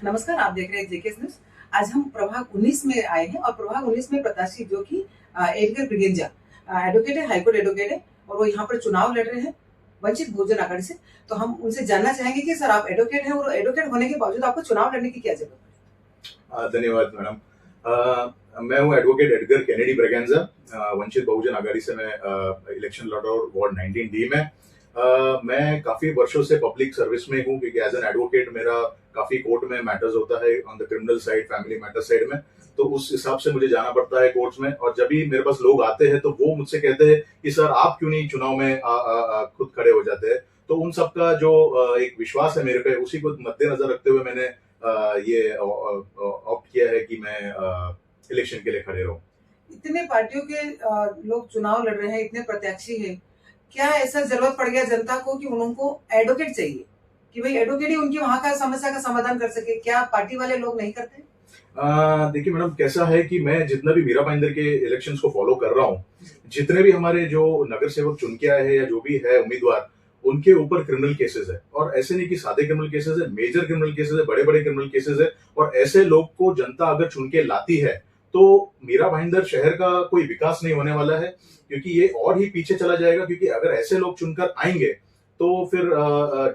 नमस्कार, आप देख रहे हैं जेके न्यूज। आज हम प्रभाग 19 में आए हैं और प्रभाग 19 में प्रत्याशी जो कि एडगर ब्रिगेंजा एडवोकेट है, हाईकोर्ट एडवोकेट है और वो यहाँ पर चुनाव लड़ रहे हैं वंचित बहुजन आघाड़ी से। तो हम उनसे जानना चाहेंगे कि सर, आप एडवोकेट हैं और एडवोकेट होने के बावजूद आपको चुनाव लड़ने की क्या जरूरत है? धन्यवाद मैडम। मैं हूँ advocate Edgar Kennedy Braganza. Vanchit Bahujan Aghadi से मैं इलेक्शन लड़ रहा हूँ वार्ड 19D में। मैं काफी वर्षों से पब्लिक सर्विस में हूँ क्योंकि एज एन एडवोकेट मेरा काफी कोर्ट में मैटर्स होता है, on the criminal side, family matter side में। तो उस हिसाब से मुझे जाना पड़ता है कोर्ट्स में। और जब भी मेरे पास लोग आते हैं तो वो मुझसे कहते हैं कि सर आप क्यों नहीं चुनाव में खुद खड़े हो जाते हैं। तो उन सबका जो एक विश्वास है मेरे पे, उसी को मद्देनजर रखते हुए मैंने ये ऑप्ट किया है कि मैं इलेक्शन के लिए खड़े रहूं। इतने पार्टियों के लोग चुनाव लड़ रहे हैं, इतने प्रत्याशी हैं, क्या ऐसा जरूरत पड़ गया जनता को कि उनको एडवोकेट चाहिए कि भाई एडवोकेट ही उनकी वहां का समस्या का समाधान कर सके? क्या पार्टी वाले लोग नहीं करते? देखिए मैडम, कैसा है कि मैं जितना भी मीरा भाईंदर के इलेक्शंस को फॉलो कर रहा हूँ, जितने भी हमारे जो नगर सेवक चुन के आए हैं या जो भी है उम्मीदवार, उनके ऊपर क्रिमिनल केसेस है। और ऐसे नहीं कि सादे क्रिमिनल केसेस है, मेजर क्रिमिनल केसेस है, बड़े बड़े क्रिमिनल केसेस है। और ऐसे लोग को जनता अगर चुन के लाती है तो मीरा भाईंदर शहर का कोई विकास नहीं होने वाला है, क्योंकि ये और ही पीछे चला जाएगा। क्योंकि अगर ऐसे लोग चुनकर आएंगे तो फिर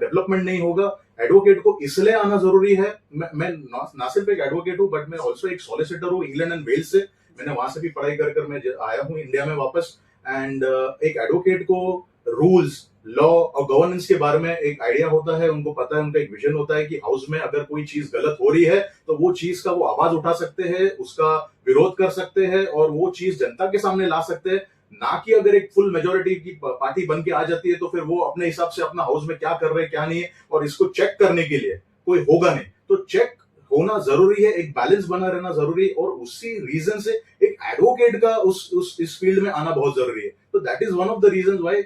डेवलपमेंट नहीं होगा। एडवोकेट को इसलिए आना जरूरी है। मैं ना सिर्फ एक एडवोकेट हूँ बट मैं ऑल्सो एक सॉलिसिटर हूँ इंग्लैंड एंड वेल्स से। मैंने वहां से भी पढ़ाई कर मैं आया हूँ इंडिया में वापस। एंड एक एडवोकेट को रूल्स, लॉ और गवर्नेंस के बारे में एक आइडिया होता है, उनको पता है, उनका एक विजन होता है कि हाउस में अगर कोई चीज गलत हो रही है तो वो चीज का वो आवाज उठा सकते हैं, उसका विरोध कर सकते हैं और वो चीज जनता के सामने ला सकते हैं। ना कि अगर एक फुल मेजोरिटी की पार्टी बन के आ जाती है तो फिर वो अपने हिसाब से अपना हाउस में क्या कर रहे हैं क्या नहीं है और इसको चेक करने के लिए कोई होगा नहीं। तो चेक होना जरूरी है, एक बैलेंस बना रहना जरूरी है और उसी रीजन से एक एडवोकेट का उस इस फील्ड में आना बहुत जरूरी है। तो that is one of the reasons why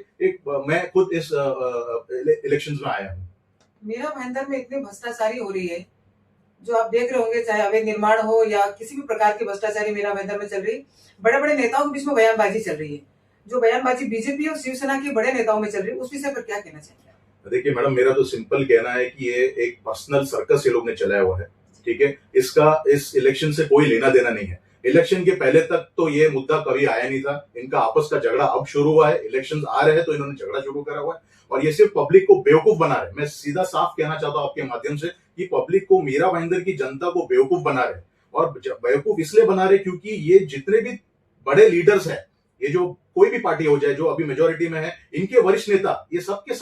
मैं खुद इस इलेक्शंस में आया हूँ। मीरा भाईंदर में इतनी भ्रष्टाचारी हो रही है, जो आप देख रहे होंगे, चाहे अवैध निर्माण हो या किसी भी प्रकार की भ्रष्टाचारी मीरा भाईंदर में चल रही है। बड़े बड़े नेताओं के बीच में बयानबाजी चल रही है, जो बयानबाजी बीजेपी और शिवसेना के बड़े नेताओं में चल रही है, उस विषय पर क्या कहना चाहिए? देखिए मैडम, मेरा तो सिंपल कहना है कि ये एक पर्सनल सर्कस ये लोग ने चलाया हुआ है। ठीक है, इसका इस इलेक्शन से कोई लेना देना नहीं है। इलेक्शन के पहले तक तो ये मुद्दा कभी आया नहीं था। इनका आपस का झगड़ा अब शुरू हुआ है, इलेक्शन आ रहे हैं तो इन्होंने झगड़ा शुरू करा हुआ है और ये सिर्फ पब्लिक को बेवकूफ बना रहे। मैं सीधा साफ कहना चाहता हूं आपके माध्यम से कि पब्लिक को, मीरा भाईंदर की जनता को बेवकूफ बना रहे। और बेवकूफ इसलिए बना रहे क्योंकि ये जितने भी बड़े लीडर्स हैं, ये जो कोई भी पार्टी हो जाए जो अभी मेजोरिटी में है, इनके वरिष्ठ नेता ये सबके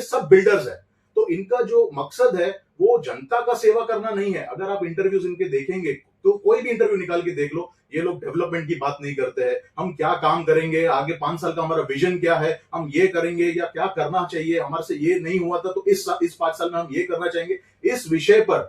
सब बिल्डर्स है। तो इनका जो मकसद है वो जनता का सेवा करना नहीं है। अगर आप इंटरव्यूज इनके देखेंगे तो कोई भी इंटरव्यू निकाल के देख लो, ये लोग डेवलपमेंट की बात नहीं करते हैं। हम क्या काम करेंगे, आगे 5 साल का हमारा विजन क्या है, हम ये करेंगे या क्या करना चाहिए, हमारे से ये नहीं हुआ था तो इस 5 साल में हम ये करना चाहेंगे। इस विषय पर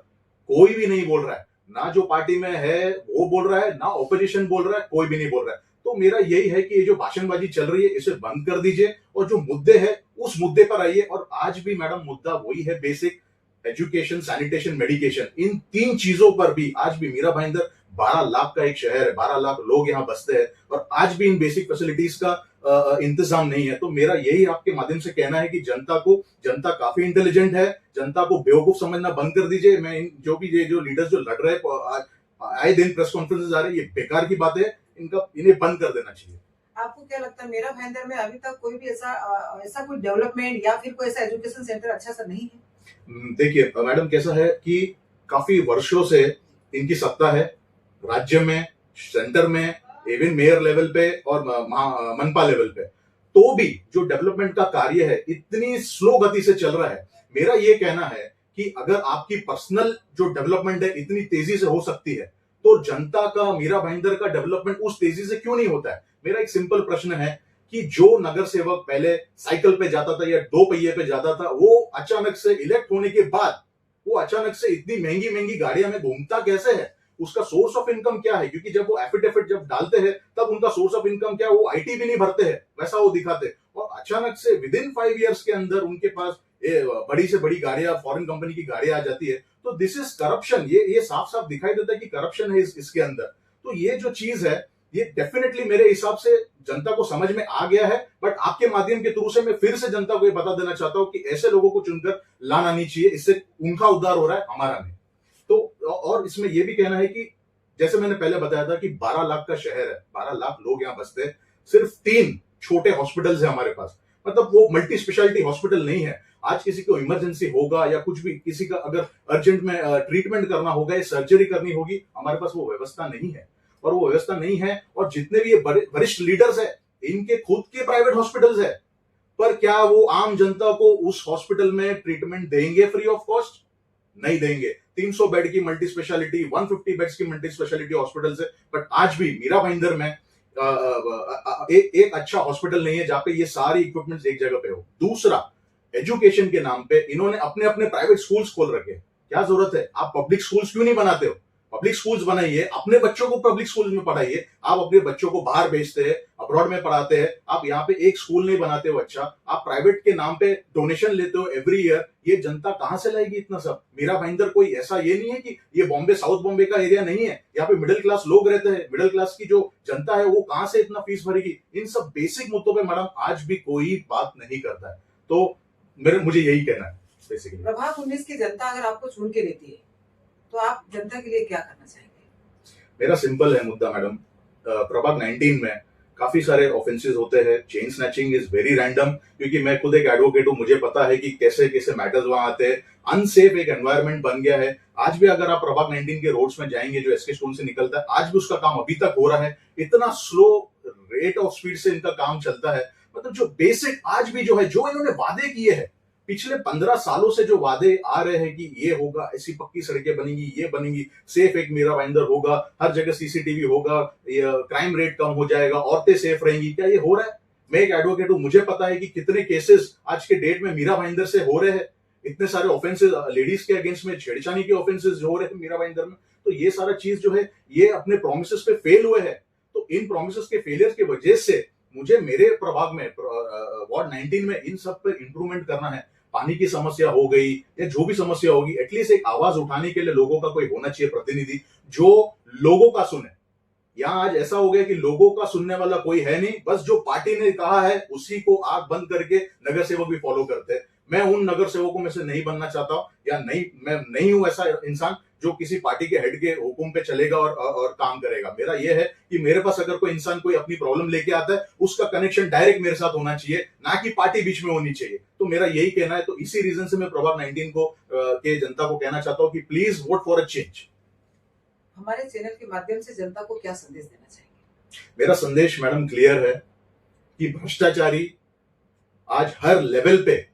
कोई भी नहीं बोल रहा है। ना जो पार्टी में है वो बोल रहा है, ना ऑपोजिशन बोल रहा है, कोई भी नहीं बोल रहा है। तो मेरा यही है कि ये जो भाषणबाजी चल रही है इसे बंद कर दीजिए और जो मुद्दे हैं उस मुद्दे पर आइए। और आज भी मैडम मुद्दा वही है, बेसिक एजुकेशन, सैनिटेशन, मेडिकेशन। इन 3 चीजों पर भी आज भी मीरा भाईंदर 12 लाख का एक शहर है, 12 लाख लोग यहाँ बसते हैं और आज भी इन बेसिक फैसिलिटीज का इंतजाम नहीं है। तो मेरा यही आपके माध्यम से कहना है कि जनता काफी इंटेलिजेंट है, जनता को बेवकूफ समझना बंद कर दीजिए। मैं ये जो लीडर्स जो लड़ रहे हैं, आए दिन प्रेस कॉन्फ्रेंस आ रहे हैं, ये बेकार की बात है। इन्हें बंद कर देना चाहिए। आपको क्या लगता है, मीरा भाईंदर में अभी तक कोई भी ऐसा कोई डेवलपमेंट या फिर कोई ऐसा एजुकेशन सेंटर अच्छा सा नहीं है? देखिए मैडम, कैसा है कि काफी वर्षों से इनकी सत्ता है राज्य में, सेंटर में, इवन मेयर लेवल पे और मनपा लेवल पे। तो भी जो डेवलपमेंट का कार्य है इतनी स्लो गति से चल रहा है। मेरा ये कहना है कि अगर आपकी पर्सनल जो डेवलपमेंट है इतनी तेजी से हो सकती है तो जनता का, मीरा भाईंदर का डेवलपमेंट उस तेजी से क्यों नहीं होता है? मेरा एक सिंपल प्रश्न है कि जो नगर सेवक पहले साइकिल पे जाता था या 2 पहिए पे जाता था, वो अचानक से इलेक्ट होने के बाद वो अचानक से इतनी महंगी महंगी गाड़ियां में घूमता कैसे है? उसका सोर्स ऑफ इनकम क्या है? क्योंकि जब वो एफिडेविट जब डालते हैं तब उनका सोर्स ऑफ इनकम क्या है, वो आईटी भी नहीं भरते हैं, वैसा वो दिखाते। और अचानक से विद इन 5 इयर्स के अंदर उनके पास बड़ी से बड़ी गाड़ियां, फॉरेन कंपनी की गाड़ियां आ जाती है। तो दिस इज करप्शन। ये साफ साफ दिखाई देता है कि करप्शन है इसके अंदर। तो ये जो चीज है ये डेफिनेटली मेरे हिसाब से जनता को समझ में आ गया है। बट आपके माध्यम के थ्रू से मैं फिर से जनता को ये बता देना चाहता हूं कि ऐसे लोगों को चुनकर लाना नहीं चाहिए। इससे उनका उद्धार हो रहा है, हमारा नहीं। और इसमें ये भी कहना है कि जैसे मैंने पहले बताया था कि 12 लाख का शहर है, 12 लाख लोग यहाँ बसते हैं, सिर्फ 3 छोटे हॉस्पिटल्स है हमारे पास, मतलब वो मल्टी स्पेशलिटी हॉस्पिटल नहीं है। आज किसी को इमरजेंसी होगा या कुछ भी, किसी का अगर अर्जेंट में ट्रीटमेंट करना होगा या सर्जरी करनी होगी, हमारे पास वो व्यवस्था नहीं है। और वो व्यवस्था नहीं है, और जितने भी ये वरिष्ठ लीडर्स है, इनके खुद के प्राइवेट हॉस्पिटल्स है, पर क्या वो आम जनता को उस हॉस्पिटल में ट्रीटमेंट देंगे फ्री ऑफ कॉस्ट? नहीं देंगे। 300 बेड की मल्टी स्पेशलिटी, 150 बेड्स की मल्टी स्पेशलिटी हॉस्पिटल्स है, बट आज भी मीरा भाईंदर में एक अच्छा हॉस्पिटल नहीं है जहां पे ये सारी इक्विपमेंट्स एक जगह पे हो। दूसरा, एजुकेशन के नाम पे इन्होंने अपने अपने प्राइवेट स्कूल्स खोल रखे हैं। क्या जरूरत है? आप पब्लिक स्कूल्स क्यों नहीं बनाते हो? पब्लिक स्कूल्स बनाइए, अपने बच्चों को पब्लिक स्कूल्स में पढ़ाइए। आप अपने बच्चों को बाहर भेजते हैं, अब्रॉड में पढ़ाते हैं, आप यहाँ पे एक स्कूल नहीं बनाते हो अच्छा, आप प्राइवेट के नाम पे डोनेशन लेते हो एवरी ईयर। ये जनता कहां से लाएगी इतना सब? मीरा भाईंदर कोई ऐसा ये नहीं है कि ये बॉम्बे, साउथ बॉम्बे का एरिया नहीं है, यहाँ पे मिडिल क्लास लोग रहते हैं। मिडिल क्लास की जो जनता है वो कहां से इतना फीस भरेगी? इन सब बेसिक मुद्दों पे मैडम आज भी कोई बात नहीं करता है। तो मुझे यही कहना है बेसिकली। प्रभाग 19 की जनता अगर आपको चुन के देती है तो आप जनता के लिए क्या करना चाहेंगे? मेरा सिंपल है मुद्दा मैडम। प्रभाग 19 में काफी सारे ऑफेंसेस होते हैं। Chain snatching is very random, क्योंकि मैं खुद एक एडवोकेट हूं, मुझे पता है कि कैसे कैसे मैटर्स वहां आते हैं। अनसेफ एक एनवायरनमेंट बन गया है। आज भी अगर आप प्रभाग 19 के रोड्स में जाएंगे, जो एसके स्टोन से निकलता है, आज भी उसका काम अभी तक हो रहा है। इतना स्लो रेट ऑफ स्पीड से इनका काम चलता है। मतलब जो बेसिक आज भी जो है, जो इन्होंने वादे किए हैं पिछले 15 सालों से, जो वादे आ रहे हैं कि ये होगा, ऐसी पक्की सड़कें बनेंगी, ये बनेंगी, सेफ एक मीरा भाईंदर होगा, हर जगह सीसीटीवी होगा, क्राइम रेट कम हो जाएगा, औरतें सेफ रहेंगी, क्या ये हो रहा है? मैं एक एडवोकेट हूं, मुझे पता है कि कितने केसेस आज के डेट में मीरा भाईंदर से हो रहे हैं। इतने सारे ऑफेंसेस लेडीज के अगेंस्ट में, छेड़छानी के ऑफेंसेस हो रहे हैं मीरा भाईंदर में। तो ये सारा चीज जो है, ये अपने प्रोमिसेस पे फेल हुए हैं। तो इन प्रोमिसेस के फेलियर की वजह से मुझे मेरे प्रभाग में, वार्ड 19 में, इन सब पर इंप्रूवमेंट करना है। पानी की समस्या हो गई या जो भी समस्या होगी, एटलीस्ट एक आवाज उठाने के लिए लोगों का कोई होना चाहिए प्रतिनिधि, जो लोगों का सुने। यहाँ आज ऐसा हो गया कि लोगों का सुनने वाला कोई है नहीं, बस जो पार्टी ने कहा है उसी को आंख बंद करके नगर सेवक भी फॉलो करते हैं। मैं उन नगर सेवकों में से नहीं बनना चाहता हूं, या नहीं, मैं नहीं हूं ऐसा इंसान जो किसी पार्टी के हेड के हुक्म पे चलेगा और काम करेगा। मेरा यह है कि मेरे पास अगर कोई इंसान कोई अपनी प्रॉब्लम लेके आता है, उसका कनेक्शन डायरेक्ट मेरे साथ होना चाहिए, ना कि पार्टी बीच में होनी चाहिए। तो मेरा यही कहना है। तो इसी रीजन से मैं प्रभाग 19 को के जनता को कहना चाहता हूँ कि please vote for a change. हमारे चैनल के माध्यम से जनता को क्या संदेश देना चाहेंगे? मेरा संदेश मैडम क्लियर है कि भ्रष्टाचारी आज हर लेवल पे,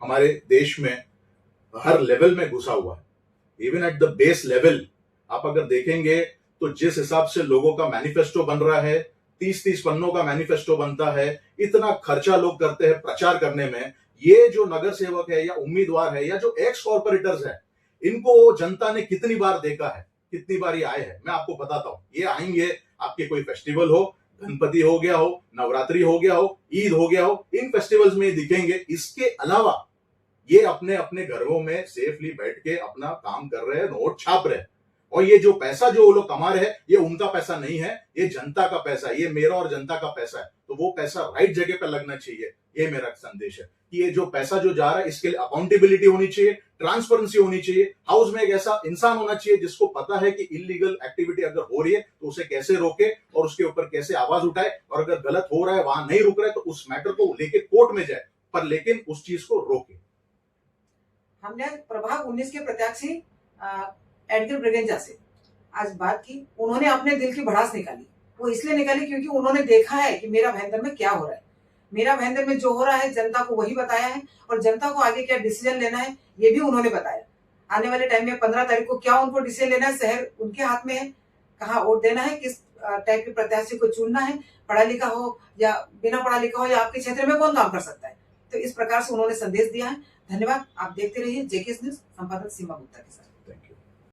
हमारे देश में हर लेवल में घुसा हुआ है। Even at the base level आप अगर देखेंगे तो जिस हिसाब से लोगों का मैनिफेस्टो बन रहा है, 30-30 पन्नों का मैनिफेस्टो बनता है, इतना खर्चा लोग करते हैं प्रचार करने में। ये जो नगर सेवक है या उम्मीदवार है या जो एक्स कॉर्पोरेटर्स है, इनको जनता ने कितनी बार देखा है, कितनी बार ये आए हैं? मैं आपको बताता हूं। ये आएंगे, आपके कोई फेस्टिवल हो, गणपति हो गया हो, नवरात्रि हो गया हो, ईद हो गया हो, इन फेस्टिवल्स में दिखेंगे। इसके अलावा ये अपने अपने घरों में सेफली बैठ के अपना काम कर रहे हैं, नोट छाप रहे हैं। और ये जो पैसा जो वो लोग कमा रहे हैं, ये उनका पैसा नहीं है, ये जनता का पैसा है, ये मेरा और जनता का पैसा है। तो वो पैसा राइट जगह पे लगना चाहिए। ये मेरा संदेश है कि ये जो पैसा जो जा रहा है, इसके लिए अकाउंटेबिलिटी होनी चाहिए, ट्रांसपेरेंसी होनी चाहिए। हाउस में एक ऐसा इंसान होना चाहिए जिसको पता है कि इलीगल एक्टिविटी अगर हो रही है तो उसे कैसे रोके और उसके ऊपर कैसे आवाज उठाए, और अगर गलत हो रहा है, वहां नहीं रुक रहा है, तो उस मैटर को लेके कोर्ट में जाए, पर लेकिन उस चीज को रोके। हमने प्रभाग 19 के प्रत्याशी एडगर ब्रिगेंजा से आज बात की। उन्होंने अपने दिल की भड़ास निकाली। वो इसलिए निकाली क्योंकि उन्होंने देखा है कि मेरा भाईंदर में क्या हो रहा है। मेरा भाईंदर में जो हो रहा है जनता को वही बताया है, और जनता को आगे क्या डिसीजन लेना है ये भी उन्होंने बताया। आने वाले टाइम में 15 तारीख को क्या उनको डिसीजन लेना है, शहर उनके हाथ में है। कहाँ वोट देना है, किस टाइप के प्रत्याशी को चुनना है, पढ़ा लिखा हो या बिना पढ़ा लिखा हो, या आपके क्षेत्र में कौन काम कर सकता है। तो इस प्रकार से उन्होंने संदेश दिया है। धन्यवाद। आप देखते रहिए जेके न्यूज, संपादक सीमा गुप्ता के साथ।